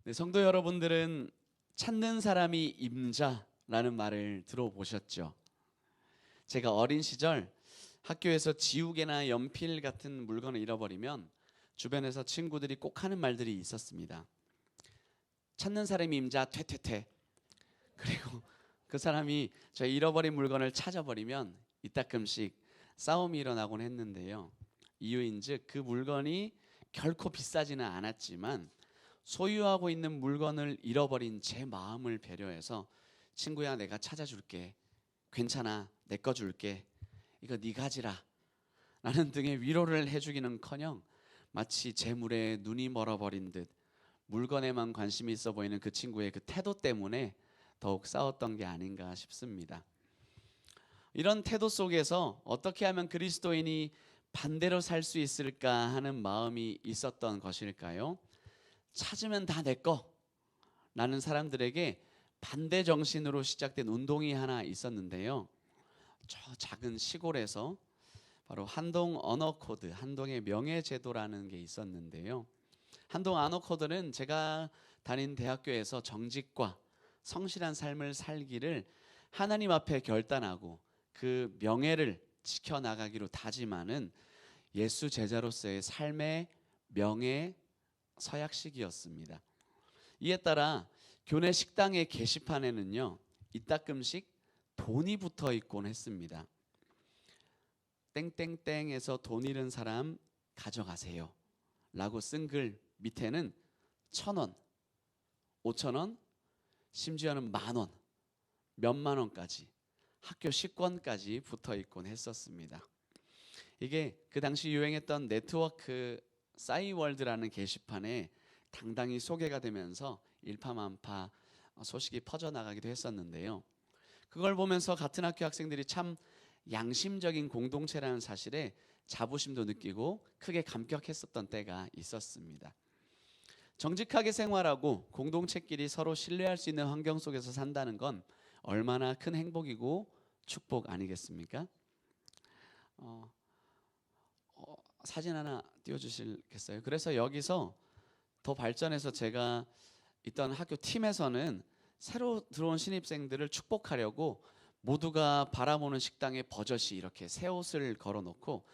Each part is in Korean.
네, 성도 여러분들은 찾는 사람이 임자라는 말을 들어보셨죠? 제가 어린 시절 학교에서 지우개나 연필 같은 물건을 잃어버리면 주변에서 친구들이 꼭 하는 말들이 있었습니다. 찾는 사람이 임자 퇴퇴퇴. 그리고 그 사람이 저 잃어버린 물건을 찾아버리면 이따금씩 싸움이 일어나곤 했는데요. 이유인즉 그 물건이 결코 비싸지는 않았지만 소유하고 있는 물건을 잃어버린 제 마음을 배려해서 친구야 내가 찾아줄게, 괜찮아 내 거 줄게, 이거 네 가지라 라는 등의 위로를 해주기는커녕 마치 재물에 눈이 멀어버린 듯 물건에만 관심이 있어 보이는 그 친구의 그 태도 때문에 더욱 싸웠던 게 아닌가 싶습니다. 이런 태도 속에서 어떻게 하면 그리스도인이 반대로 살 수 있을까 하는 마음이 있었던 것일까요? 찾으면 다 내 거 라는 사람들에게 반대 정신으로 시작된 운동이 하나 있었는데요. 저 작은 시골에서 바로 한동 언어코드, 한동의 명예제도라는 게 있었는데요. 한동 언어코드는 제가 다닌 대학교에서 정직과 성실한 삶을 살기를 하나님 앞에 결단하고 그 명예를 지켜나가기로 다짐하는 예수 제자로서의 삶의 명예 서약식이었습니다. 이에 따라 교내 식당의 게시판에는요, 이따금씩 돈이 붙어 있곤 했습니다. 땡땡땡에서 돈 잃은 사람 가져가세요 라고 쓴 글 밑에는 1,000원, 5,000원, 심지어는 10,000원, 몇만 원까지, 학교 식권까지 붙어 있곤 했었습니다. 이게 그 당시 유행했던 네트워크 싸이월드라는 게시판에 당당히 소개가 되면서 일파만파 소식이 퍼져나가기도 했었는데요. 그걸 보면서 같은 학교 학생들이 참 양심적인 공동체라는 사실에 자부심도 느끼고 크게 감격했었던 때가 있었습니다. 정직하게 생활하고 공동체끼리 서로 신뢰할 수 있는 환경 속에서 산다는 건 얼마나 큰 행복이고 축복 아니겠습니까? 사진 하나 띄워주시겠어요? 그래서 여기서 더 발전해서 제가 있던 학교 팀에서는 새로 들어온 신입생들을 축복하려고 모두가 바라보는 식당에 버젓이 이렇게 새 옷을 걸어놓고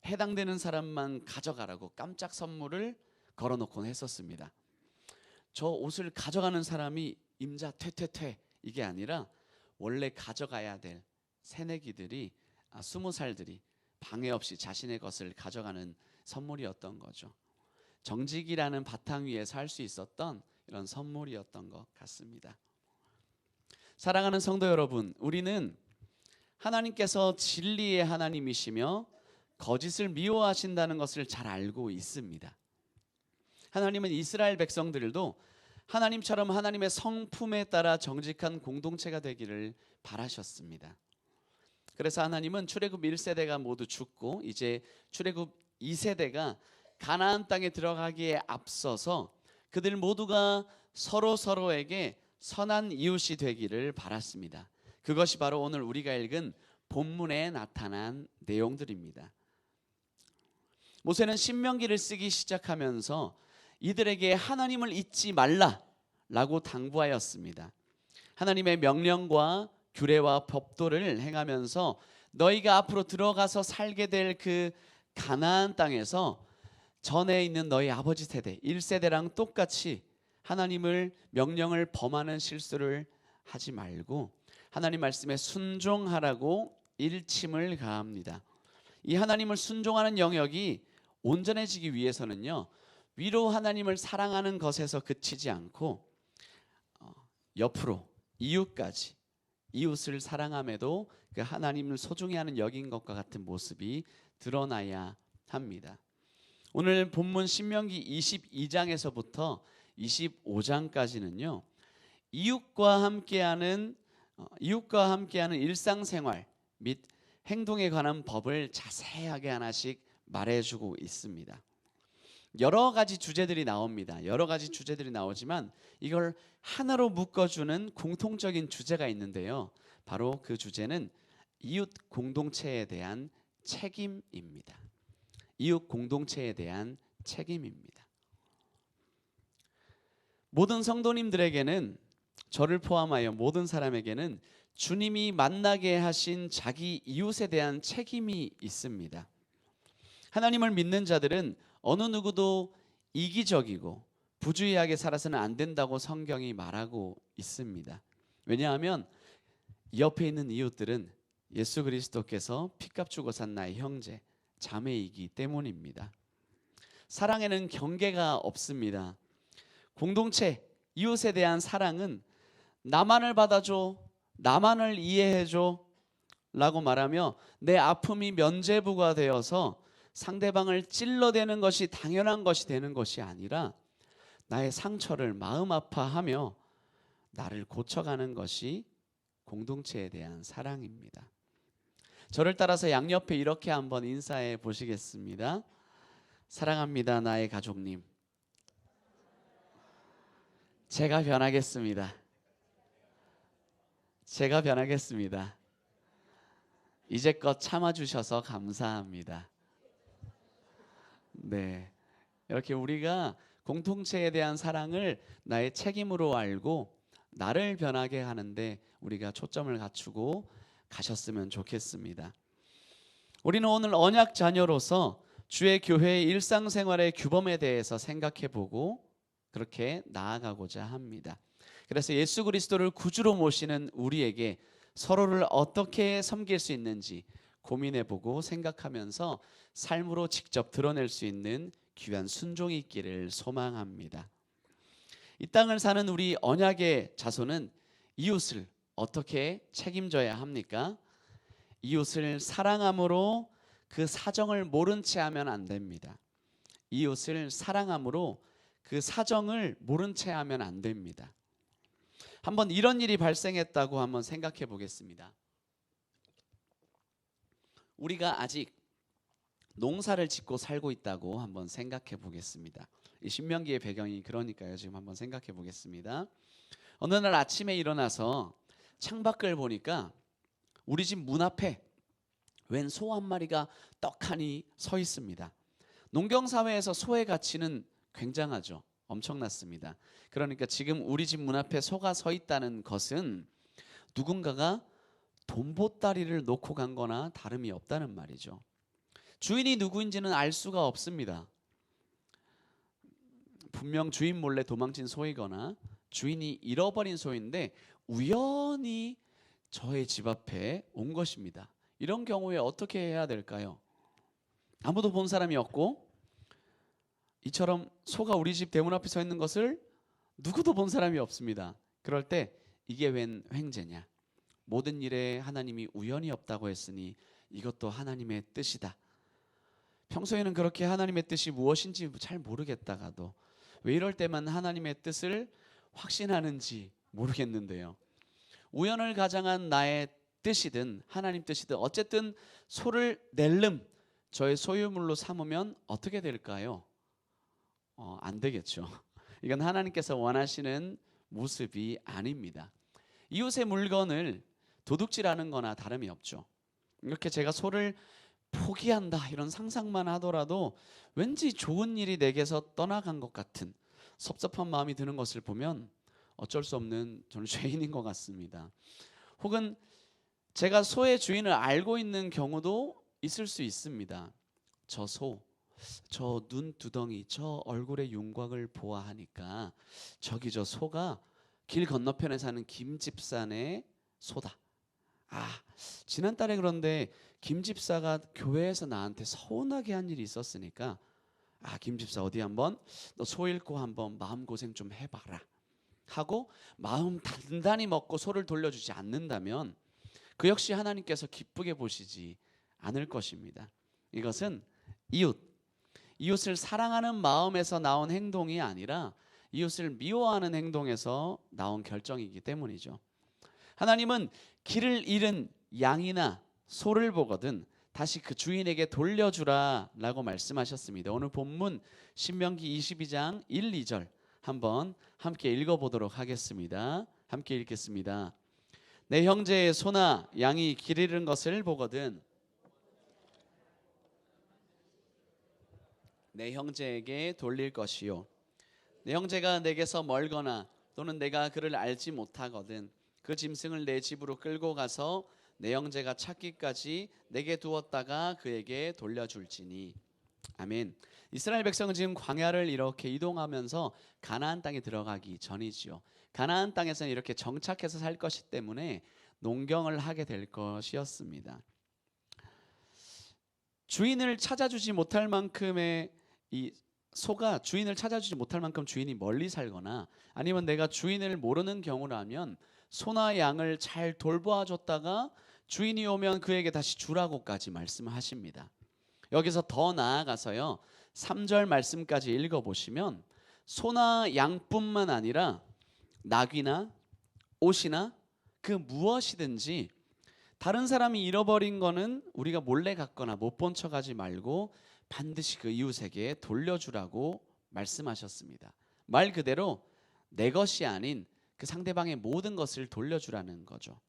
해당되는 사람만 가져가라고 깜짝 선물을 걸어놓곤 했었습니다. 저 옷을 가져가는 사람이 임자 퇴퇴퇴 이게 아니라 원래 가져가야 될 새내기들이 20살들이 방해 없이 자신의 것을 가져가는 선물이었던 거죠. 정직이라는 바탕 위에서 할 수 있었던 이런 선물이었던 것 같습니다. 사랑하는 성도 여러분, 우리는 하나님께서 진리의 하나님이시며 거짓을 미워하신다는 것을 잘 알고 있습니다. 하나님은 이스라엘 백성들도 하나님처럼 하나님의 성품에 따라 정직한 공동체가 되기를 바라셨습니다. 그래서 하나님은 출애굽 1세대가 모두 죽고 이제 출애굽 2세대가 가나안 땅에 들어가기에 앞서서 그들 모두가 서로에게 선한 이웃이 되기를 바랐습니다. 그것이 바로 오늘 우리가 읽은 본문에 나타난 내용들입니다. 모세는 신명기를 쓰기 시작하면서 이들에게 하나님을 잊지 말라라고 당부하였습니다. 하나님의 명령과 규례와 법도를 행하면서 너희가 앞으로 들어가서 살게 될 그 가나안 땅에서 전에 있는 너희 아버지 세대 1세대랑 똑같이 하나님을 명령을 범하는 실수를 하지 말고 하나님 말씀에 순종하라고 일침을 가합니다. 이 하나님을 순종하는 영역이 온전해지기 위해서는요, 위로 하나님을 사랑하는 것에서 그치지 않고 옆으로 이웃까지 이웃을 사랑함에도 그 하나님을 소중히 하는 여긴 것과 같은 모습이 드러나야 합니다. 오늘 본문 신명기 22장에서부터 25장까지는요. 이웃과 함께하는 일상생활 및 행동에 관한 법을 자세하게 하나씩 말해주고 있습니다. 여러 가지 주제들이 나옵니다. 여러 가지 주제들이 나오지만 이걸 하나로 묶어주는 공통적인 주제가 있는데요. 바로 그 주제는 이웃 공동체에 대한 책임입니다. 이웃 공동체에 대한 책임입니다. 모든 성도님들에게는, 저를 포함하여 모든 사람에게는 주님이 만나게 하신 자기 이웃에 대한 책임이 있습니다. 하나님을 믿는 자들은 어느 누구도 이기적이고 부주의하게 살아서는 안 된다고 성경이 말하고 있습니다. 왜냐하면 옆에 있는 이웃들은 예수 그리스도께서 피값 주고 산 나의 형제, 자매이기 때문입니다. 사랑에는 경계가 없습니다. 공동체, 이웃에 대한 사랑은 나만을 받아줘, 나만을 이해해줘 라고 말하며 내 아픔이 면죄부가 되어서 상대방을 찔러대는 것이 당연한 것이 되는 것이 아니라 나의 상처를 마음 아파하며 나를 고쳐가는 것이 공동체에 대한 사랑입니다. 저를 따라서 양옆에 이렇게 한번 인사해 보시겠습니다. 사랑합니다, 나의 가족님. 제가 변하겠습니다. 제가 변하겠습니다. 이제껏 참아주셔서 감사합니다. 네, 이렇게 우리가 공동체에 대한 사랑을 나의 책임으로 알고 나를 변하게 하는데 우리가 초점을 갖추고 가셨으면 좋겠습니다. 우리는 오늘 언약 자녀로서 주의 교회의 일상생활의 규범에 대해서 생각해보고 그렇게 나아가고자 합니다. 그래서 예수 그리스도를 구주로 모시는 우리에게 서로를 어떻게 섬길 수 있는지 고민해보고 생각하면서 삶으로 직접 드러낼 수 있는 귀한 순종이 있기를 소망합니다. 이 땅을 사는 우리 언약의 자손은 이웃을 어떻게 책임져야 합니까? 이웃을 사랑함으로 그 사정을 모른 채 하면 안 됩니다. 이웃을 사랑함으로 그 사정을 모른 채 하면 안 됩니다. 한번 이런 일이 발생했다고 한번 생각해 보겠습니다. 우리가 아직 농사를 짓고 살고 있다고 한번 생각해 보겠습니다. 이 신명기의 배경이 그러니까요. 지금 한번 생각해 보겠습니다. 어느 날 아침에 일어나서 창밖을 보니까 우리 집 문 앞에 웬 소 한 마리가 떡하니 서 있습니다. 농경사회에서 소의 가치는 굉장하죠. 엄청났습니다. 그러니까 지금 우리 집 문 앞에 소가 서 있다는 것은 누군가가 돈보따리를 놓고 간 거나 다름이 없다는 말이죠. 주인이 누구인지는 알 수가 없습니다. 분명 주인 몰래 도망친 소이거나 주인이 잃어버린 소인데 우연히 저의 집 앞에 온 것입니다. 이런 경우에 어떻게 해야 될까요? 아무도 본 사람이 없고 이처럼 소가 우리 집 대문 앞에 서 있는 것을 누구도 본 사람이 없습니다. 그럴 때 이게 웬 횡재냐? 모든 일에 하나님이 우연이 없다고 했으니 이것도 하나님의 뜻이다. 평소에는 그렇게 하나님의 뜻이 무엇인지 잘 모르겠다가도 왜 이럴 때만 하나님의 뜻을 확신하는지 모르겠는데요. 우연을 가장한 나의 뜻이든 하나님 뜻이든 어쨌든 소를 낼름 저의 소유물로 삼으면 어떻게 될까요? 안 되겠죠. 이건 하나님께서 원하시는 모습이 아닙니다. 이웃의 물건을 도둑질하는 거나 다름이 없죠. 이렇게 제가 소를 포기한다 이런 상상만 하더라도 왠지 좋은 일이 내게서 떠나간 것 같은 섭섭한 마음이 드는 것을 보면 어쩔 수 없는 저는 죄인인 것 같습니다. 혹은 제가 소의 주인을 알고 있는 경우도 있을 수 있습니다. 저 소, 저 눈두덩이, 저 얼굴의 윤곽을 보아하니까 저기 저 소가 길 건너편에 사는 김집산의 소다. 지난달에 그런데 김집사가 교회에서 나한테 서운하게 한 일이 있었으니까 김집사 어디 한번 너 소 잃고 한번 마음고생 좀 해봐라 하고 마음 단단히 먹고 소를 돌려주지 않는다면 그 역시 하나님께서 기쁘게 보시지 않을 것입니다. 이것은 이웃을 사랑하는 마음에서 나온 행동이 아니라 이웃을 미워하는 행동에서 나온 결정이기 때문이죠. 하나님은 길을 잃은 양이나 소를 보거든 다시 그 주인에게 돌려주라 라고 말씀하셨습니다. 오늘 본문 신명기 22장 1, 2절 한번 함께 읽어보도록 하겠습니다. 함께 읽겠습니다. 내 형제의 소나 양이 길 잃은 것을 보거든 내 형제에게 돌릴 것이요 내 형제가 내게서 멀거나 또는 내가 그를 알지 못하거든 그 짐승을 내 집으로 끌고 가서 내 형제가 찾기까지 내게 두었다가 그에게 돌려줄지니. 아멘. 이스라엘 백성은 지금 광야를 이렇게 이동하면서 가나안 땅에 들어가기 전이지요. 가나안 땅에서는 이렇게 정착해서 살 것이기 때문에 농경을 하게 될 것이었습니다. 주인을 찾아주지 못할 만큼의 이 소가 주인을 찾아주지 못할 만큼 주인이 멀리 살거나 아니면 내가 주인을 모르는 경우라면 소나 양을 잘 돌보아줬다가 주인이 오면 그에게 다시 주라고까지 말씀하십니다. 여기서 더 나아가서요 3절 말씀까지 읽어보시면 소나 양뿐만 아니라 낙이나 옷이나 그 무엇이든지 다른 사람이 잃어버린 거는 우리가 몰래 갖거나 못 본 척하지 말고 반드시 그 이웃에게 돌려주라고 말씀하셨습니다. 말 그대로 내 것이 아닌 그 상대방의 모든 것을 돌려주라는 거죠.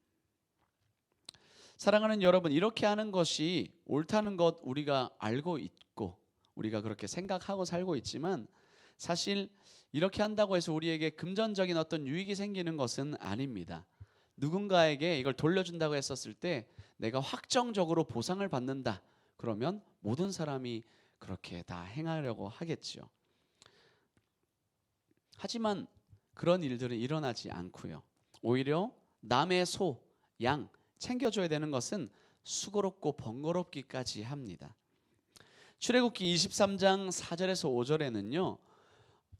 사랑하는 여러분, 이렇게 하는 것이 옳다는 것 우리가 알고 있고 우리가 그렇게 생각하고 살고 있지만 사실 이렇게 한다고 해서 우리에게 금전적인 어떤 유익이 생기는 것은 아닙니다. 누군가에게 이걸 돌려준다고 했었을 때 내가 확정적으로 보상을 받는다 그러면 모든 사람이 그렇게 다 행하려고 하겠죠. 하지만 그런 일들은 일어나지 않고요. 오히려 남의 소, 양 챙겨줘야 되는 것은 수고롭고 번거롭기까지 합니다. 출애굽기 23장 4절에서 5절에는요.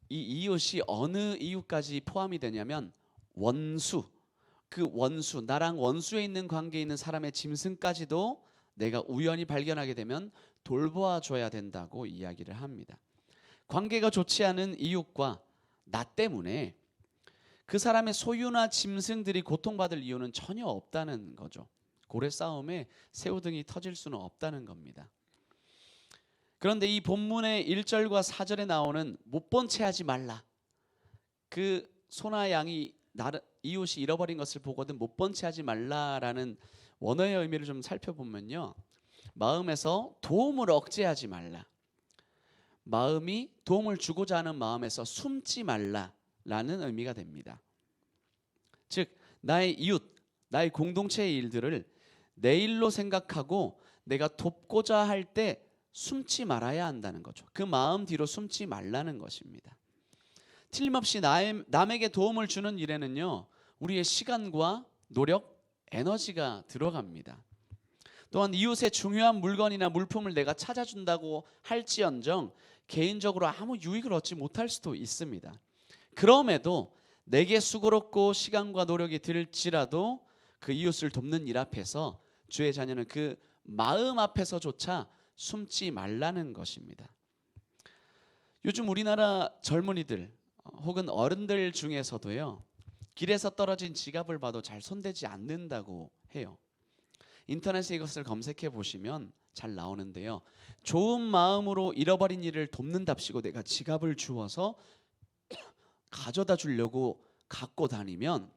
이 이웃이 어느 이웃까지 포함이 되냐면 원수, 그 원수, 나랑 원수에 있는 관계에 있는 사람의 짐승까지도 내가 우연히 발견하게 되면 돌보아 줘야 된다고 이야기를 합니다. 관계가 좋지 않은 이웃과 나 때문에 그 사람의 소유나 짐승들이 고통받을 이유는 전혀 없다는 거죠. 고래 싸움에 새우등이 터질 수는 없다는 겁니다. 그런데 이 본문의 1절과 4절에 나오는 못 본 채 하지 말라. 그 소나 양이 이웃이 잃어버린 것을 보거든 못 본 채 하지 말라라는 원어의 의미를 좀 살펴보면요. 마음에서 도움을 억제하지 말라. 마음이 도움을 주고자 하는 마음에서 숨지 말라라는 의미가 됩니다. 즉 나의 이웃, 나의 공동체의 일들을 내 일로 생각하고 내가 돕고자 할 때 숨지 말아야 한다는 거죠. 그 마음 뒤로 숨지 말라는 것입니다. 틀림없이 남에게 도움을 주는 일에는요 우리의 시간과 노력, 에너지가 들어갑니다. 또한 이웃의 중요한 물건이나 물품을 내가 찾아준다고 할지언정 개인적으로 아무 유익을 얻지 못할 수도 있습니다. 그럼에도 내게 수고롭고 시간과 노력이 들지라도 그 이웃을 돕는 일 앞에서 주의 자녀는 그 마음 앞에서조차 숨지 말라는 것입니다. 요즘 우리나라 젊은이들 혹은 어른들 중에서도요 길에서 떨어진 지갑을 봐도 잘 손대지 않는다고 해요. 인터넷에 이것을 검색해 보시면 잘 나오는데요. 좋은 마음으로 잃어버린 일을 돕는답시고 내가 지갑을 주워서 가져다 주려고 갖고 다니면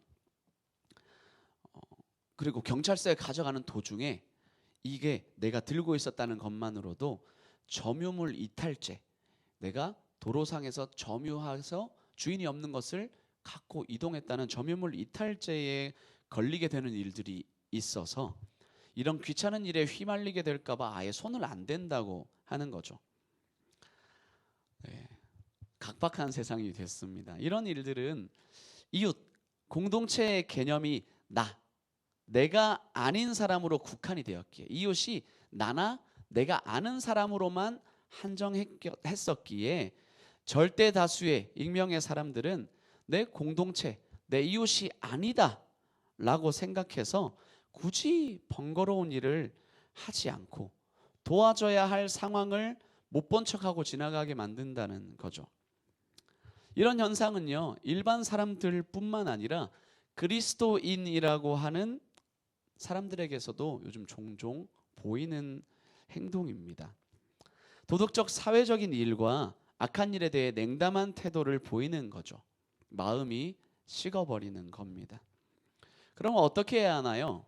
그리고 경찰서에 가져가는 도중에 이게 내가 들고 있었다는 것만으로도 점유물 이탈죄, 내가 도로상에서 점유해서 주인이 없는 것을 갖고 이동했다는 점유물 이탈죄에 걸리게 되는 일들이 있어서 이런 귀찮은 일에 휘말리게 될까 봐 아예 손을 안 댄다고 하는 거죠. 네, 각박한 세상이 됐습니다. 이런 일들은 이웃, 공동체의 개념이 내가 아닌 사람으로 국한이 되었기에 이웃이 나나 내가 아는 사람으로만 한정했었기에 절대 다수의 익명의 사람들은 내 공동체, 내 이웃이 아니다 라고 생각해서 굳이 번거로운 일을 하지 않고 도와줘야 할 상황을 못 본 척하고 지나가게 만든다는 거죠. 이런 현상은요 일반 사람들 뿐만 아니라 그리스도인이라고 하는 사람들에게서도 요즘 종종 보이는 행동입니다. 도덕적 사회적인 일과 악한 일에 대해 냉담한 태도를 보이는 거죠. 마음이 식어버리는 겁니다. 그럼 어떻게 해야 하나요?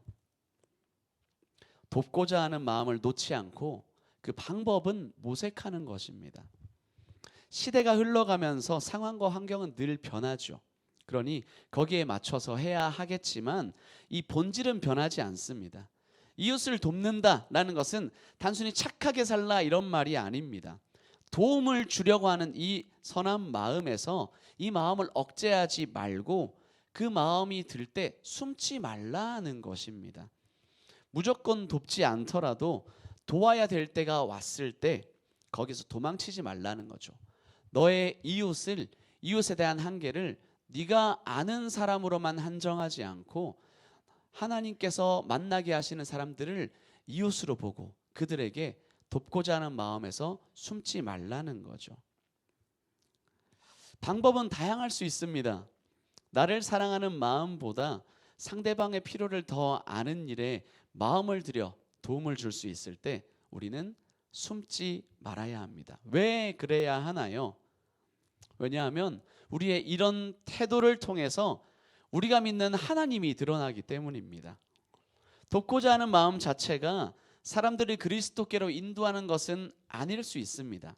돕고자 하는 마음을 놓지 않고 그 방법은 모색하는 것입니다. 시대가 흘러가면서 상황과 환경은 늘 변하죠. 그러니 거기에 맞춰서 해야 하겠지만 이 본질은 변하지 않습니다. 이웃을 돕는다라는 것은 단순히 착하게 살라 이런 말이 아닙니다. 도움을 주려고 하는 이 선한 마음에서 이 마음을 억제하지 말고 그 마음이 들 때 숨지 말라는 것입니다. 무조건 돕지 않더라도 도와야 될 때가 왔을 때 거기서 도망치지 말라는 거죠. 너의 이웃에 대한 한계를 네가 아는 사람으로만 한정하지 않고 하나님께서 만나게 하시는 사람들을 이웃으로 보고 그들에게 돕고자 하는 마음에서 숨지 말라는 거죠. 방법은 다양할 수 있습니다. 나를 사랑하는 마음보다 상대방의 필요를 더 아는 일에 마음을 들여 도움을 줄 수 있을 때 우리는 숨지 말아야 합니다. 왜 그래야 하나요? 왜냐하면 우리의 이런 태도를 통해서 우리가 믿는 하나님이 드러나기 때문입니다. 돕고자 하는 마음 자체가 사람들이 그리스도께로 인도하는 것은 아닐 수 있습니다.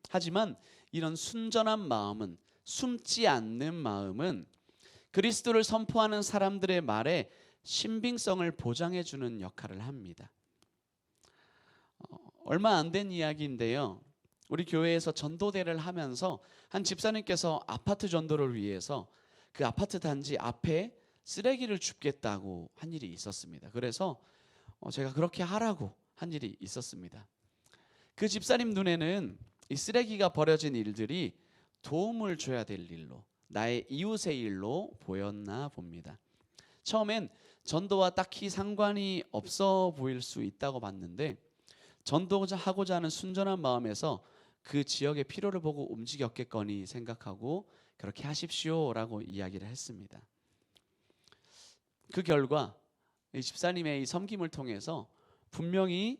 하지만 이런 순전한 마음은, 숨지 않는 마음은 그리스도를 선포하는 사람들의 말에 신빙성을 보장해 주는 역할을 합니다. 얼마 안 된 이야기인데요. 우리 교회에서 전도대를 하면서 한 집사님께서 아파트 전도를 위해서 그 아파트 단지 앞에 쓰레기를 줍겠다고 한 일이 있었습니다. 그래서 제가 그렇게 하라고 한 일이 있었습니다. 그 집사님 눈에는 이 쓰레기가 버려진 일들이 도움을 줘야 될 일로, 나의 이웃의 일로 보였나 봅니다. 처음엔 전도와 딱히 상관이 없어 보일 수 있다고 봤는데 전도하고자 하는 순전한 마음에서 그 지역의 필요를 보고 움직였겠거니 생각하고 그렇게 하십시오라고 이야기를 했습니다. 그 결과 이 집사님의 이 섬김을 통해서 분명히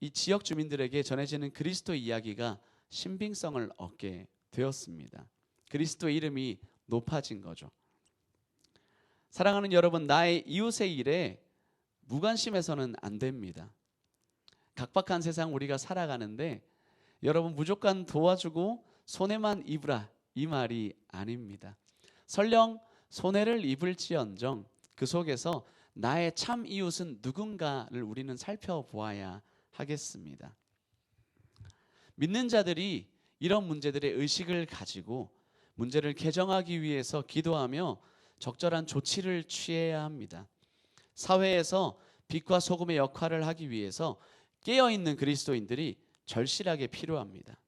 이 지역 주민들에게 전해지는 그리스도 이야기가 신빙성을 얻게 되었습니다. 그리스도의 이름이 높아진 거죠. 사랑하는 여러분, 나의 이웃의 일에 무관심해서는 안 됩니다. 각박한 세상 우리가 살아가는데 여러분 무조건 도와주고 손해만 입으라 이 말이 아닙니다. 설령 손해를 입을지언정 그 속에서 나의 참 이웃은 누군가를 우리는 살펴보아야 하겠습니다. 믿는 자들이 이런 문제들의 의식을 가지고 문제를 개정하기 위해서 기도하며 적절한 조치를 취해야 합니다. 사회에서 빛과 소금의 역할을 하기 위해서 깨어있는 그리스도인들이 절실하게 필요합니다.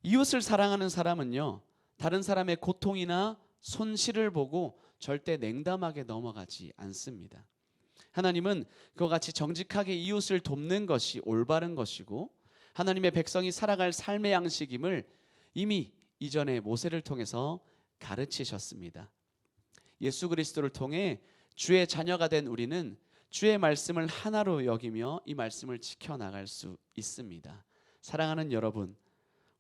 이웃을 사랑하는 사람은요, 다른 사람의 고통이나 손실을 보고 절대 냉담하게 넘어가지 않습니다. 하나님은 그와 같이 정직하게 이웃을 돕는 것이 올바른 것이고 하나님의 백성이 살아갈 삶의 양식임을 이미 이전에 모세를 통해서 가르치셨습니다. 예수 그리스도를 통해 주의 자녀가 된 우리는 주의 말씀을 하나로 여기며 이 말씀을 지켜나갈 수 있습니다. 사랑하는 여러분,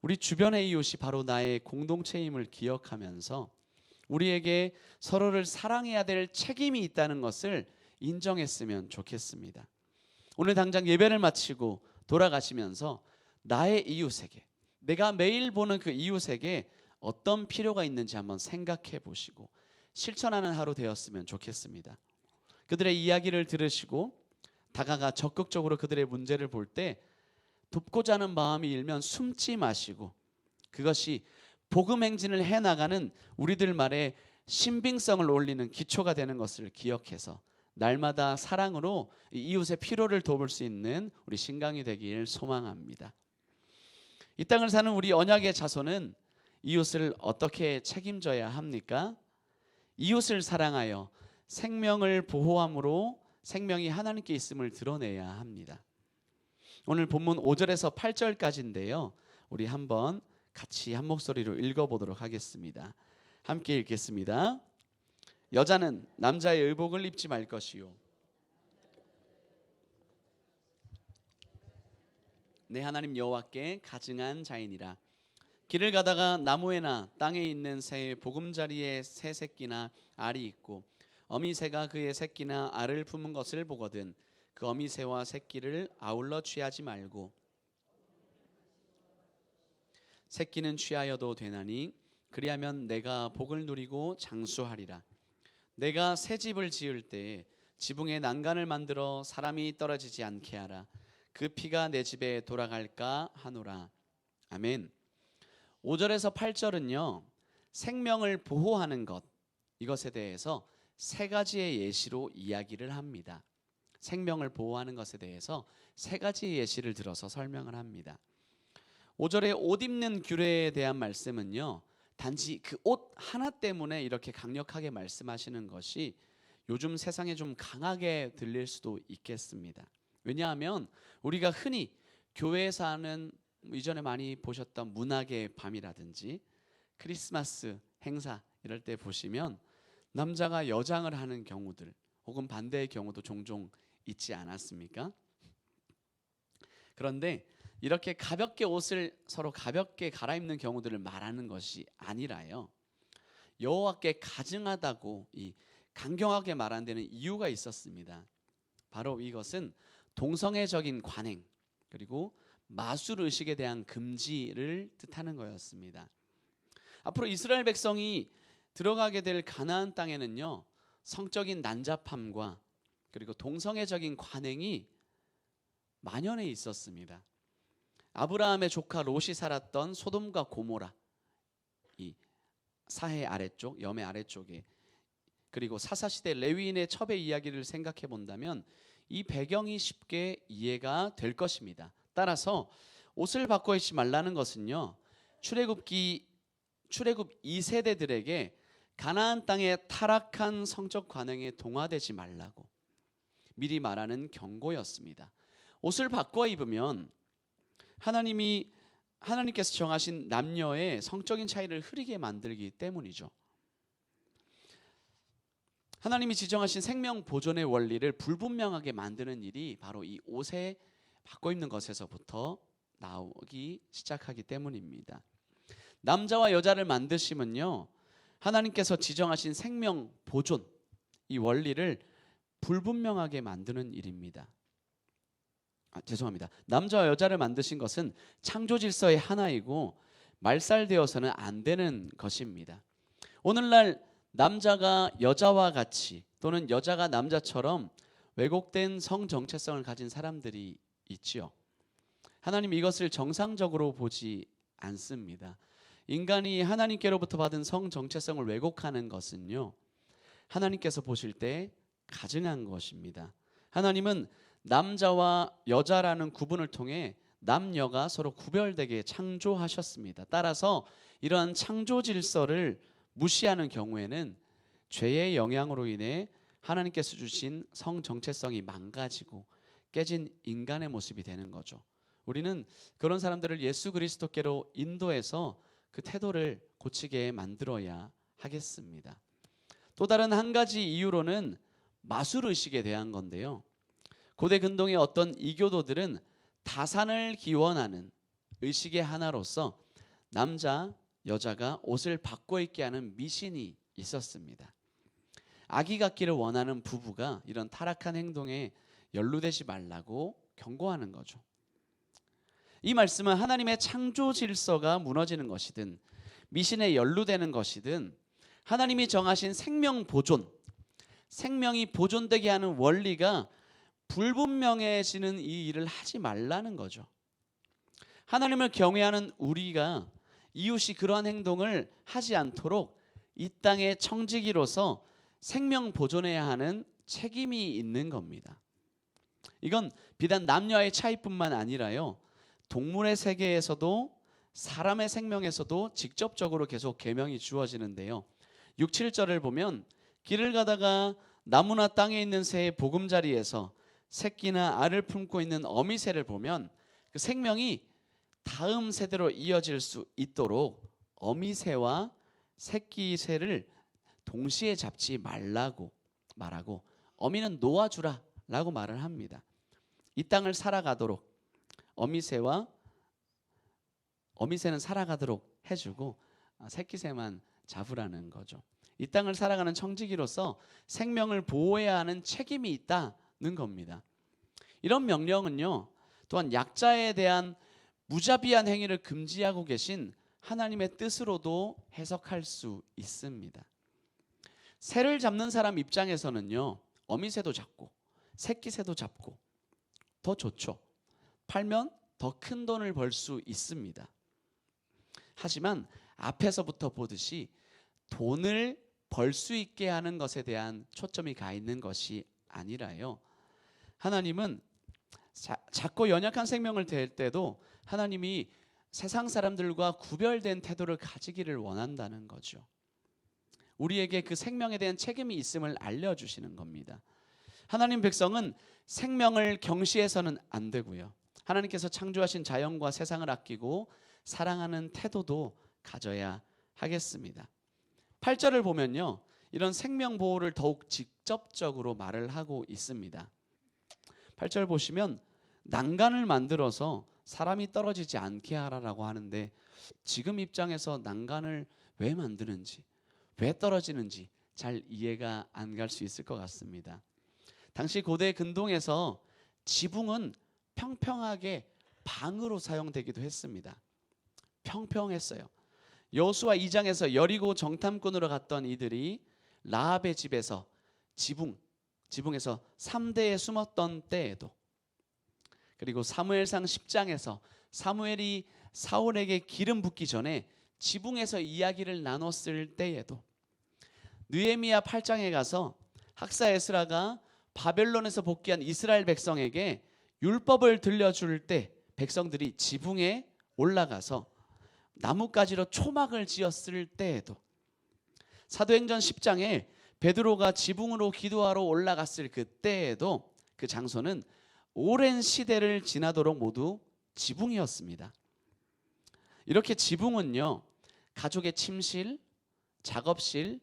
우리 주변의 이웃이 바로 나의 공동체임을 기억하면서 우리에게 서로를 사랑해야 될 책임이 있다는 것을 인정했으면 좋겠습니다. 오늘 당장 예배를 마치고 돌아가시면서 나의 이웃에게, 내가 매일 보는 그 이웃에게 어떤 필요가 있는지 한번 생각해 보시고 실천하는 하루 되었으면 좋겠습니다. 그들의 이야기를 들으시고 다가가 적극적으로 그들의 문제를 볼 때 돕고자 하는 마음이 일면 숨지 마시고 그것이 복음 행진을 해나가는 우리들 말에 신빙성을 올리는 기초가 되는 것을 기억해서 날마다 사랑으로 이웃의 필요를 돕을 수 있는 우리 신강이 되길 소망합니다. 이 땅을 사는 우리 언약의 자손은 이웃을 어떻게 책임져야 합니까? 이웃을 사랑하여 생명을 보호함으로 생명이 하나님께 있음을 드러내야 합니다. 오늘 본문 5절에서 8절까지인데요. 우리 한번 같이 한 목소리로 읽어보도록 하겠습니다. 함께 읽겠습니다. 여자는 남자의 의복을 입지 말 것이요 내 하나님 여호와께 가증한 자이니라. 길을 가다가 나무에나 땅에 있는 새의 보금자리에 새 새끼나 알이 있고 어미 새가 그의 새끼나 알을 품은 것을 보거든 그 어미 새와 새끼를 아울러 취하지 말고 새끼는 취하여도 되나니 그리하면 내가 복을 누리고 장수하리라. 내가 새 집을 지을 때 지붕에 난간을 만들어 사람이 떨어지지 않게 하라. 그 피가 내 집에 돌아갈까 하노라. 아멘. 5절에서 8절은요, 생명을 보호하는 것, 이것에 대해서 세 가지의 예시로 이야기를 합니다. 생명을 보호하는 것에 대해서 세 가지 예시를 들어서 설명을 합니다. 5절에 옷 입는 규례에 대한 말씀은요, 단지 그 옷 하나 때문에 이렇게 강력하게 말씀하시는 것이 요즘 세상에 좀 강하게 들릴 수도 있겠습니다. 왜냐하면 우리가 흔히 교회에서 하는 이전에 많이 보셨던 문학의 밤이라든지 크리스마스 행사 이럴 때 보시면 남자가 여장을 하는 경우들 혹은 반대의 경우도 종종 있지 않았습니까? 그런데 이렇게 가볍게 옷을 서로 가볍게 갈아입는 경우들을 말하는 것이 아니라요, 여호와께 가증하다고 이 강경하게 말한 데는 이유가 있었습니다. 바로 이것은 동성애적인 관행 그리고 마술 의식에 대한 금지를 뜻하는 거였습니다. 앞으로 이스라엘 백성이 들어가게 될 가나안 땅에는요, 성적인 난잡함과 그리고 동성애적인 관행이 만연해 있었습니다. 아브라함의 조카 롯이 살았던 소돔과 고모라, 이 사해 아래쪽, 염해 아래쪽에, 그리고 사사시대 레위인의 첩의 이야기를 생각해 본다면 이 배경이 쉽게 이해가 될 것입니다. 따라서 옷을 바꿔 입지 말라는 것은요, 출애굽 2세대들에게 가나안 땅의 타락한 성적 관행에 동화되지 말라고 미리 말하는 경고였습니다. 옷을 바꿔 입으면 하나님께서 정하신 남녀의 성적인 차이를 흐리게 만들기 때문이죠. 하나님이 지정하신 생명 보존의 원리를 불분명하게 만드는 일이 바로 이 옷에 바꿔 입는 것에서부터 나오기 시작하기 때문입니다. 남자와 여자를 만드심은요, 하나님께서 지정하신 생명 보존 이 원리를 불분명하게 만드는 일입니다. 죄송합니다. 남자와 여자를 만드신 것은 창조 질서의 하나이고 말살되어서는 안 되는 것입니다. 오늘날 남자가 여자와 같이 또는 여자가 남자처럼 왜곡된 성 정체성을 가진 사람들이 있지요. 하나님 이것을 정상적으로 보지 않습니다. 인간이 하나님께로부터 받은 성 정체성을 왜곡하는 것은요, 하나님께서 보실 때 가증한 것입니다. 하나님은 남자와 여자라는 구분을 통해 남녀가 서로 구별되게 창조하셨습니다. 따라서 이러한 창조 질서를 무시하는 경우에는 죄의 영향으로 인해 하나님께서 주신 성 정체성이 망가지고 깨진 인간의 모습이 되는 거죠. 우리는 그런 사람들을 예수 그리스도께로 인도해서 그 태도를 고치게 만들어야 하겠습니다. 또 다른 한 가지 이유로는 마술 의식에 대한 건데요, 고대 근동의 어떤 이교도들은 다산을 기원하는 의식의 하나로서 남자, 여자가 옷을 바꿔 입게 하는 미신이 있었습니다. 아기 갖기를 원하는 부부가 이런 타락한 행동에 연루되지 말라고 경고하는 거죠. 이 말씀은 하나님의 창조 질서가 무너지는 것이든 미신에 연루되는 것이든 하나님이 정하신 생명 보존, 생명이 보존되게 하는 원리가 불분명해지는 이 일을 하지 말라는 거죠. 하나님을 경외하는 우리가 이웃이 그러한 행동을 하지 않도록 이 땅의 청지기로서 생명 보존해야 하는 책임이 있는 겁니다. 이건 비단 남녀의 차이뿐만 아니라요, 동물의 세계에서도 사람의 생명에서도 직접적으로 계속 계명이 주어지는데요, 6, 7절을 보면 길을 가다가 나무나 땅에 있는 새의 보금자리에서 새끼나 알을 품고 있는 어미새를 보면 그 생명이 다음 세대로 이어질 수 있도록 어미새와 새끼새를 동시에 잡지 말라고 말하고 어미는 놓아주라 라고 말을 합니다. 이 땅을 살아가도록 어미새는 살아가도록 해주고 새끼새만 잡으라는 거죠. 이 땅을 살아가는 청지기로서 생명을 보호해야 하는 책임이 있다는 겁니다. 이런 명령은요, 또한 약자에 대한 무자비한 행위를 금지하고 계신 하나님의 뜻으로도 해석할 수 있습니다. 새를 잡는 사람 입장에서는요, 어미새도 잡고 새끼새도 잡고 더 좋죠. 팔면 더 큰 돈을 벌 수 있습니다. 하지만 앞에서부터 보듯이 돈을 벌 수 있게 하는 것에 대한 초점이 가 있는 것이 아니라요, 하나님은 작고 연약한 생명을 대할 때도 하나님이 세상 사람들과 구별된 태도를 가지기를 원한다는 거죠. 우리에게 그 생명에 대한 책임이 있음을 알려주시는 겁니다. 하나님 백성은 생명을 경시해서는 안 되고요, 하나님께서 창조하신 자연과 세상을 아끼고 사랑하는 태도도 가져야 하겠습니다. 8절을 보면요, 이런 생명 보호를 더욱 직접적으로 말을 하고 있습니다. 8절 보시면 난간을 만들어서 사람이 떨어지지 않게 하라라고 하는데, 지금 입장에서 난간을 왜 만드는지, 왜 떨어지는지 잘 이해가 안 갈 수 있을 것 같습니다. 당시 고대 근동에서 지붕은 평평하게 방으로 사용되기도 했습니다. 평평했어요. 여호수아 2장에서 여리고 정탐꾼으로 갔던 이들이 라합의 집에서 지붕에서 3대에 숨었던 때에도, 그리고 사무엘상 10장에서 사무엘이 사울에게 기름 붓기 전에 지붕에서 이야기를 나눴을 때에도, 느헤미야 8장에 가서 학사 에스라가 바벨론에서 복귀한 이스라엘 백성에게 율법을 들려줄 때 백성들이 지붕에 올라가서 나뭇가지로 초막을 지었을 때에도, 사도행전 10장에 베드로가 지붕으로 기도하러 올라갔을 그때에도 그 장소는 오랜 시대를 지나도록 모두 지붕이었습니다. 이렇게 지붕은요, 가족의 침실, 작업실,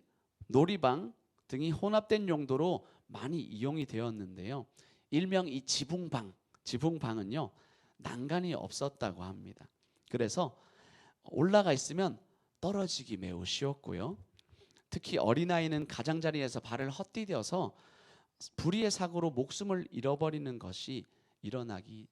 놀이방 등이 혼합된 용도로 많이 이용이 되었는데요, 일명 이 지붕방은요 난간이 없었다고 합니다. 그래서 올라가 있으면 떨어지기 매우 쉬웠고요, 특히 어린아이는 가장자리에서 발을 헛디뎌서 불의의 사고로 목숨을 잃어버리는 것이 일어나기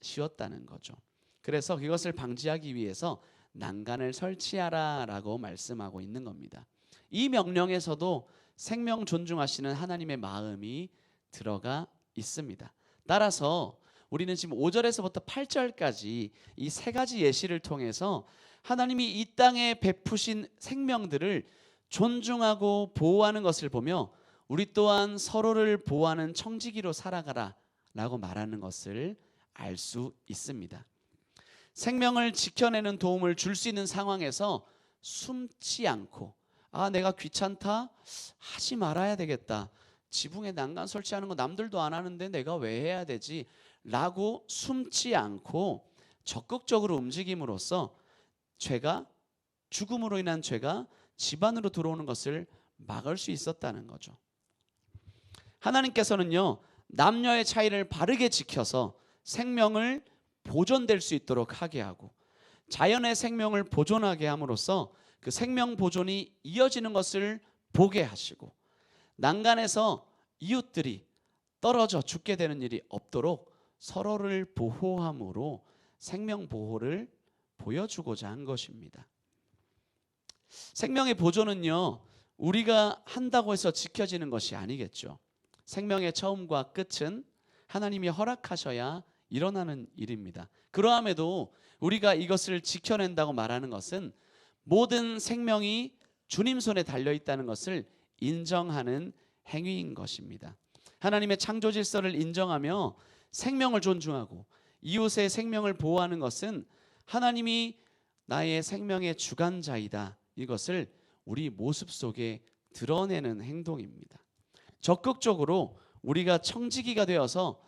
쉬웠다는 거죠. 그래서 그것을 방지하기 위해서 난간을 설치하라라고 말씀하고 있는 겁니다. 이 명령에서도 생명 존중하시는 하나님의 마음이 들어가 있습니다. 따라서 우리는 지금 5절에서부터 8절까지 이 세 가지 예시를 통해서 하나님이 이 땅에 베푸신 생명들을 존중하고 보호하는 것을 보며 우리 또한 서로를 보호하는 청지기로 살아가라 라고 말하는 것을 알 수 있습니다. 생명을 지켜내는 도움을 줄 수 있는 상황에서 숨지 않고, 내가 귀찮다? 하지 말아야 되겠다. 지붕에 난간 설치하는 거 남들도 안 하는데 내가 왜 해야 되지? 라고 숨지 않고 적극적으로 움직임으로써 죽음으로 인한 죄가 집안으로 들어오는 것을 막을 수 있었다는 거죠. 하나님께서는요, 남녀의 차이를 바르게 지켜서 생명을 보존될 수 있도록 하게 하고 자연의 생명을 보존하게 함으로써 그 생명 보존이 이어지는 것을 보게 하시고, 난간에서 이웃들이 떨어져 죽게 되는 일이 없도록 서로를 보호함으로 생명 보호를 보여주고자 한 것입니다. 생명의 보존은요, 우리가 한다고 해서 지켜지는 것이 아니겠죠. 생명의 처음과 끝은 하나님이 허락하셔야 일어나는 일입니다. 그러함에도 우리가 이것을 지켜낸다고 말하는 것은 모든 생명이 주님 손에 달려 있다는 것을 인정하는 행위인 것입니다. 하나님의 창조 질서를 인정하며 생명을 존중하고 이웃의 생명을 보호하는 것은 하나님이 나의 생명의 주관자이다, 이것을 우리 모습 속에 드러내는 행동입니다. 적극적으로 우리가 청지기가 되어서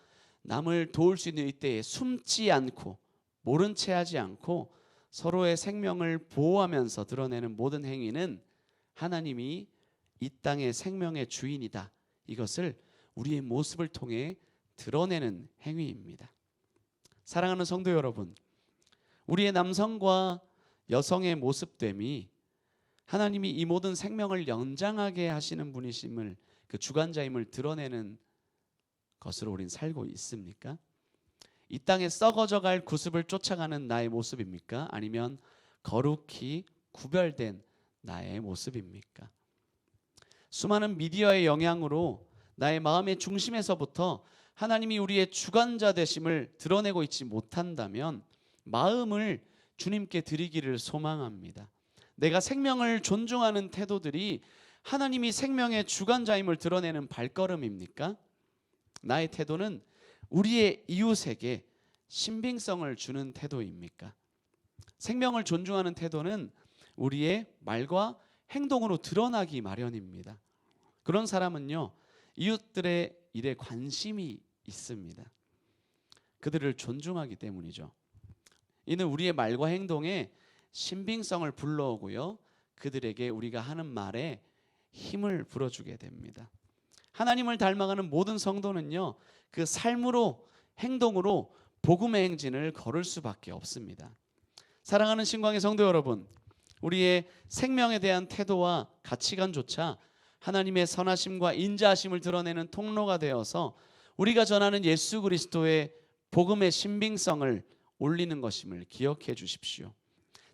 남을 도울 수 있는 이때에 숨지 않고 모른 채 하지 않고 서로의 생명을 보호하면서 드러내는 모든 행위는 하나님이 이 땅의 생명의 주인이다, 이것을 우리의 모습을 통해 드러내는 행위입니다. 사랑하는 성도 여러분, 우리의 남성과 여성의 모습됨이 하나님이 이 모든 생명을 연장하게 하시는 분이심을, 그 주관자임을 드러내는 것으로 우린 살고 있습니까? 이 땅에 썩어져갈 구습을 쫓아가는 나의 모습입니까? 아니면 거룩히 구별된 나의 모습입니까? 수많은 미디어의 영향으로 나의 마음의 중심에서부터 하나님이 우리의 주관자 되심을 드러내고 있지 못한다면 마음을 주님께 드리기를 소망합니다. 내가 생명을 존중하는 태도들이 하나님이 생명의 주관자임을 드러내는 발걸음입니까? 나의 태도는 우리의 이웃에게 신빙성을 주는 태도입니까? 생명을 존중하는 태도는 우리의 말과 행동으로 드러나기 마련입니다. 그런 사람은요, 이웃들의 일에 관심이 있습니다. 그들을 존중하기 때문이죠. 이는 우리의 말과 행동에 신빙성을 불러오고요, 그들에게 우리가 하는 말에 힘을 불어주게 됩니다. 하나님을 닮아가는 모든 성도는요, 그 삶으로, 행동으로 복음의 행진을 걸을 수밖에 없습니다. 사랑하는 신광의 성도 여러분, 우리의 생명에 대한 태도와 가치관조차 하나님의 선하심과 인자하심을 드러내는 통로가 되어서 우리가 전하는 예수 그리스도의 복음의 신빙성을 올리는 것임을 기억해 주십시오.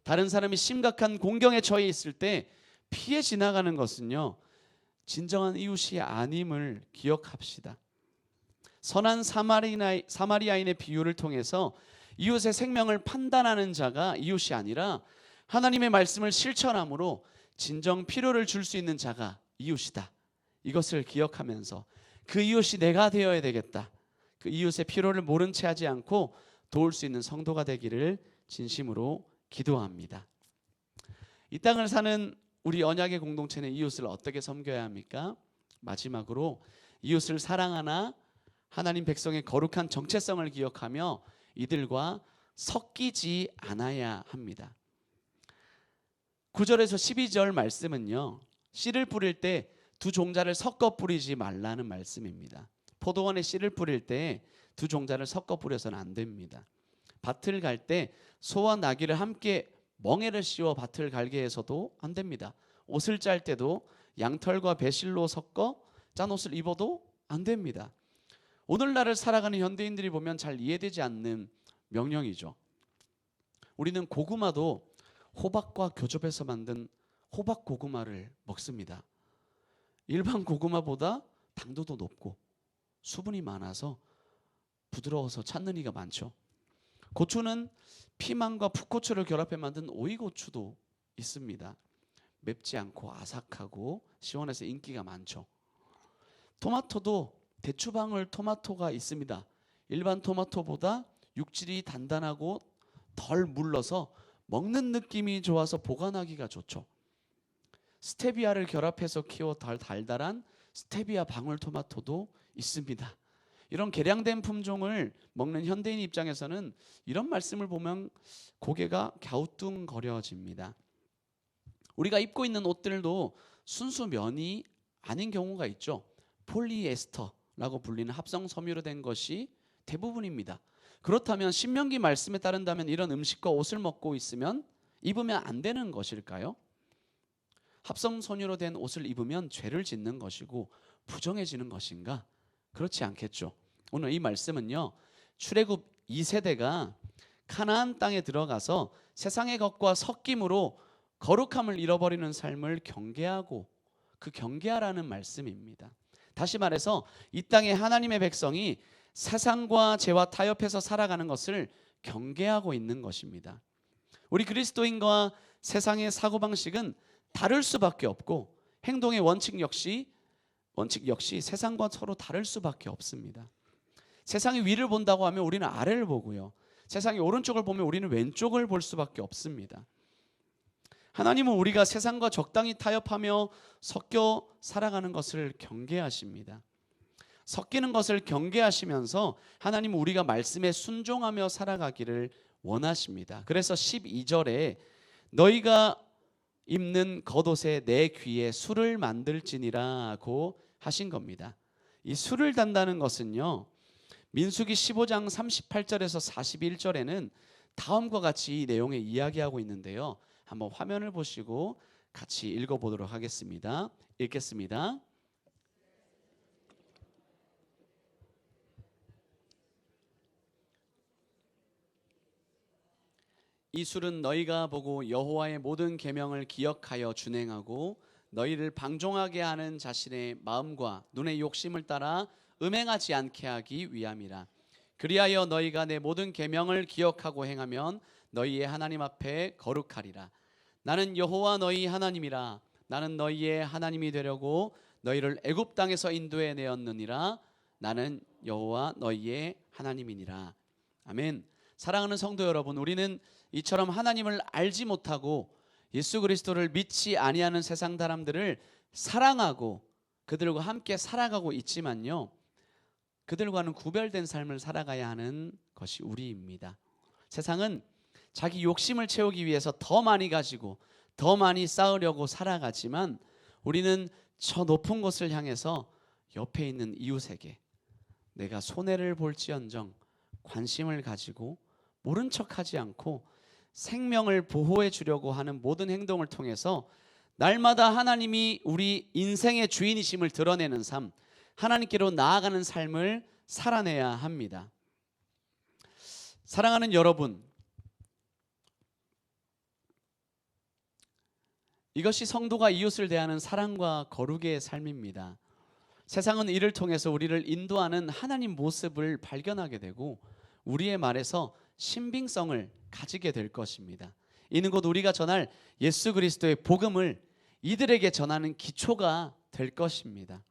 다른 사람이 심각한 공경에 처해 있을 때 피해 지나가는 것은요, 진정한 이웃이 아님을 기억합시다. 선한 사마리아인의 비유를 통해서 이웃의 생명을 판단하는 자가 이웃이 아니라 하나님의 말씀을 실천함으로 진정 필요를 줄 수 있는 자가 이웃이다. 이것을 기억하면서 그 이웃이 내가 되어야 되겠다. 그 이웃의 필요를 모른 채 하지 않고 도울 수 있는 성도가 되기를 진심으로 기도합니다. 이 땅을 사는 우리 언약의 공동체는 이웃을 어떻게 섬겨야 합니까? 마지막으로 이웃을 사랑하나 하나님 백성의 거룩한 정체성을 기억하며 이들과 섞이지 않아야 합니다. 9절에서 12절 말씀은요, 씨를 뿌릴 때 두 종자를 섞어 뿌리지 말라는 말씀입니다. 포도원에 씨를 뿌릴 때 두 종자를 섞어 뿌려서는 안 됩니다. 밭을 갈 때 소와 나귀를 함께 멍에를 씌워 밭을 갈게 해서도 안 됩니다. 옷을 짤 때도 양털과 배실로 섞어 짠 옷을 입어도 안 됩니다. 오늘날을 살아가는 현대인들이 보면 잘 이해되지 않는 명령이죠. 우리는 고구마도 호박과 교접해서 만든 호박 고구마를 먹습니다. 일반 고구마보다 당도도 높고 수분이 많아서 부드러워서 찾는 이가 많죠. 고추는 피망과 풋고추를 결합해 만든 오이고추도 있습니다. 맵지 않고 아삭하고 시원해서 인기가 많죠. 토마토도 대추방울 토마토가 있습니다. 일반 토마토보다 육질이 단단하고 덜 물러서 먹는 느낌이 좋아서 보관하기가 좋죠. 스테비아를 결합해서 키워 덜 달달한 스테비아 방울토마토도 있습니다. 이런 개량된 품종을 먹는 현대인 입장에서는 이런 말씀을 보면 고개가 갸우뚱거려집니다. 우리가 입고 있는 옷들도 순수 면이 아닌 경우가 있죠. 폴리에스터라고 불리는 합성 섬유로 된 것이 대부분입니다. 그렇다면 신명기 말씀에 따른다면 이런 음식과 옷을 먹고 있으면 입으면 안 되는 것일까요? 합성 섬유로 된 옷을 입으면 죄를 짓는 것이고 부정해지는 것인가? 그렇지 않겠죠. 오늘 이 말씀은요, 출애굽 2세대가 가나안 땅에 들어가서 세상의 것과 섞임으로 거룩함을 잃어버리는 삶을 경계하고 그 경계하라는 말씀입니다. 다시 말해서 이 땅의 하나님의 백성이 세상과 죄와 타협해서 살아가는 것을 경계하고 있는 것입니다. 우리 그리스도인과 세상의 사고방식은 다를 수밖에 없고 행동의 원칙 역시 세상과 서로 다를 수밖에 없습니다. 세상이 위를 본다고 하면 우리는 아래를 보고요, 세상이 오른쪽을 보면 우리는 왼쪽을 볼 수밖에 없습니다. 하나님은 우리가 세상과 적당히 타협하며 섞여 살아가는 것을 경계하십니다. 섞이는 것을 경계하시면서 하나님은 우리가 말씀에 순종하며 살아가기를 원하십니다. 그래서 12절에 너희가 입는 겉옷에 내 귀에 술을 만들지니라고 하신 겁니다. 이 술을 단다는 것은요, 민수기 15장 38절에서 41절에는 다음과 같이 이 내용을 이야기하고 있는데요, 한번 화면을 보시고 같이 읽어보도록 하겠습니다. 읽겠습니다. 이 술은 너희가 보고 여호와의 모든 계명을 기억하여 준행하고 너희를 방종하게 하는 자신의 마음과 눈의 욕심을 따라 음행하지 않게 하기 위함이라. 그리하여 너희가 내 모든 계명을 기억하고 행하면 너희의 하나님 앞에 거룩하리라. 나는 여호와 너희 하나님이라. 나는 너희의 하나님이 되려고 너희를 애굽 땅에서 인도해 내었느니라. 나는 여호와 너희의 하나님이니라. 아멘. 사랑하는 성도 여러분, 우리는 이처럼 하나님을 알지 못하고 예수 그리스도를 믿지 아니하는 세상 사람들을 사랑하고 그들과 함께 살아가고 있지만요, 그들과는 구별된 삶을 살아가야 하는 것이 우리입니다. 세상은 자기 욕심을 채우기 위해서 더 많이 가지고 더 많이 쌓으려고 살아가지만, 우리는 저 높은 곳을 향해서 옆에 있는 이웃에게 내가 손해를 볼지언정 관심을 가지고 모른 척하지 않고 생명을 보호해 주려고 하는 모든 행동을 통해서 날마다 하나님이 우리 인생의 주인이심을 드러내는 삶, 하나님께로 나아가는 삶을 살아내야 합니다. 사랑하는 여러분, 이것이 성도가 이웃을 대하는 사랑과 거룩의 삶입니다. 세상은 이를 통해서 우리를 인도하는 하나님 모습을 발견하게 되고 우리의 말에서 신빙성을 가지게 될 것입니다. 이는 곧 우리가 전할 예수 그리스도의 복음을 이들에게 전하는 기초가 될 것입니다.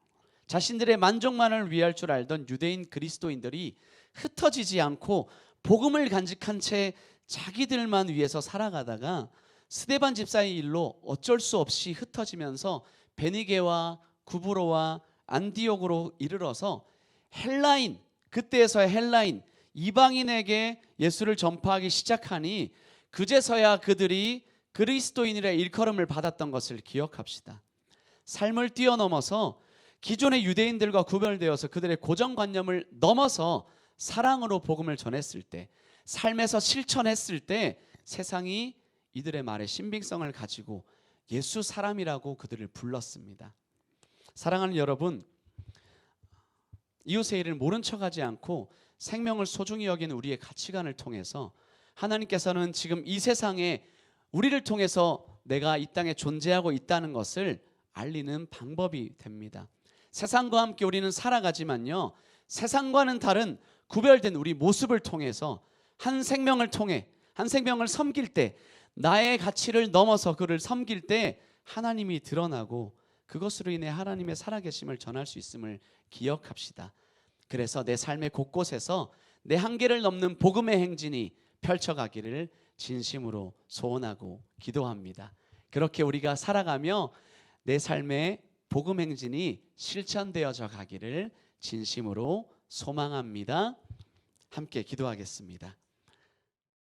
자신들의 만족만을 위할 줄 알던 유대인 그리스도인들이 흩어지지 않고 복음을 간직한 채 자기들만 위해서 살아가다가 스데반 집사의 일로 어쩔 수 없이 흩어지면서 베니게와 구브로와 안디옥으로 이르러서 헬라인, 그때에서야 헬라인 이방인에게 예수를 전파하기 시작하니 그제서야 그들이 그리스도인이라 일컬음을 받았던 것을 기억합시다. 삶을 뛰어넘어서 기존의 유대인들과 구별되어서 그들의 고정관념을 넘어서 사랑으로 복음을 전했을 때, 삶에서 실천했을 때 세상이 이들의 말에 신빙성을 가지고 예수 사람이라고 그들을 불렀습니다. 사랑하는 여러분, 이웃의 일을 모른 척하지 않고 생명을 소중히 여기는 우리의 가치관을 통해서 하나님께서는 지금 이 세상에 우리를 통해서 내가 이 땅에 존재하고 있다는 것을 알리는 방법이 됩니다. 세상과 함께 우리는 살아가지만요, 세상과는 다른 구별된 우리 모습을 통해서 한 생명을 통해 한 생명을 섬길 때, 나의 가치를 넘어서 그를 섬길 때 하나님이 드러나고 그것으로 인해 하나님의 살아계심을 전할 수 있음을 기억합시다. 그래서 내 삶의 곳곳에서 내 한계를 넘는 복음의 행진이 펼쳐가기를 진심으로 소원하고 기도합니다. 그렇게 우리가 살아가며 내 삶의 복음 행진이 실천되어져 가기를 진심으로 소망합니다. 함께 기도하겠습니다.